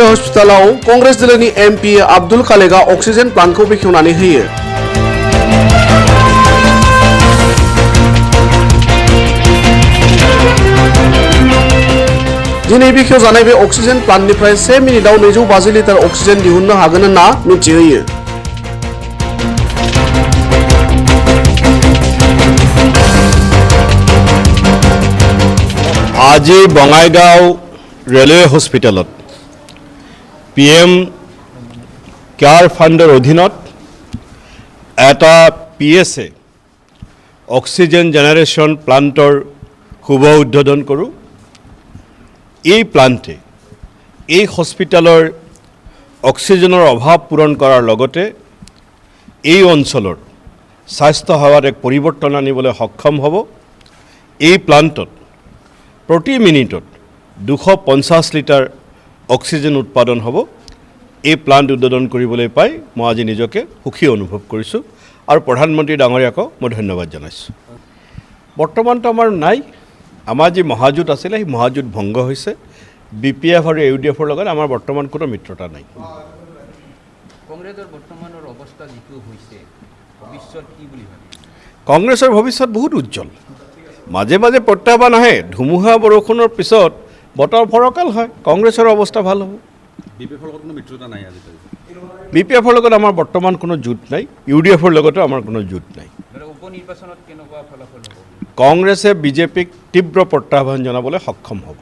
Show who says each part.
Speaker 1: हस्पिटालाव कांग्रेस दोलोनि MP Abdul कालेगा oxygen प्लान्टखौ बेखेवनानै होयो। दिनै बेखेवजानाय बे अक्सिजेन प्लान्टनिफ्राय 1 मिनिटाव 250 लिटार अक्सिजेन दिहुननो हागोन होनना मिथिहोयो।
Speaker 2: আজি বঙাইগাঁও ৰেলৱে হস্পিটেলত PM কেয়াৰ ফাণ্ডৰ অধীনত এটা PSA অক্সিজেন জেনেৰেশ্যন প্লান্টৰ শুভ উদ্বোধন কৰোঁ। এই প্লান্টে এই হস্পিটেলৰ অক্সিজেনৰ অভাৱ পূৰণ কৰাৰ লগতে এই অঞ্চলৰ স্বাস্থ্য সেৱাত এক পৰিৱৰ্তন আনিবলৈ সক্ষম হ'ব। এই প্লান্টত প্ৰতি মিনিটত 250 লিটাৰ অক্সিজেন উৎপাদন হ'ব। এই প্লান্ট উদ্বোধন কৰিবলৈ পাই মই আজি নিজকে সুখী অনুভৱ কৰিছোঁ আৰু প্ৰধানমন্ত্ৰী ডাঙৰীয়াকক মই ধন্যবাদ জনাইছোঁ। বৰ্তমানটো আমাৰ নাই, আমাৰ যি মহাজোঁট আছিলে সেই মহাজোঁট ভংগ হৈছে। BPF আৰু UDFৰ লগত আমাৰ বৰ্তমান কোনো মিত্ৰতা নাই।
Speaker 3: কংগ্ৰেছৰ বৰ্তমানৰ অৱস্থা যিটো হৈছে, ভৱিষ্যত কি বুলি ভাবে?
Speaker 2: কংগ্ৰেছৰ ভৱিষ্যত বহুত উজ্জ্বল। মাজে মাজে প্ৰত্যাহ্বান আহে, ধুমুহা বৰষুণৰ পিছত বতৰ ফৰকাল হয়, কংগ্ৰেছৰ অৱস্থা ভাল হ'ব।
Speaker 4: BPFৰ লগত কোনো মিত্ৰতা নাই আজিকালি?
Speaker 2: BPFৰ লগত আমাৰ বৰ্তমান কোনো জোঁট নাই, UDFৰ লগতো আমাৰ কোনো জোঁট নাই।
Speaker 3: উপনিৰ্বাচনত কেনেকুৱা ফলাফল হ'ব?
Speaker 2: কংগ্ৰেছে BJPক তীব্ৰ প্ৰত্যাহ্বান জনাবলৈ সক্ষম হ'ব।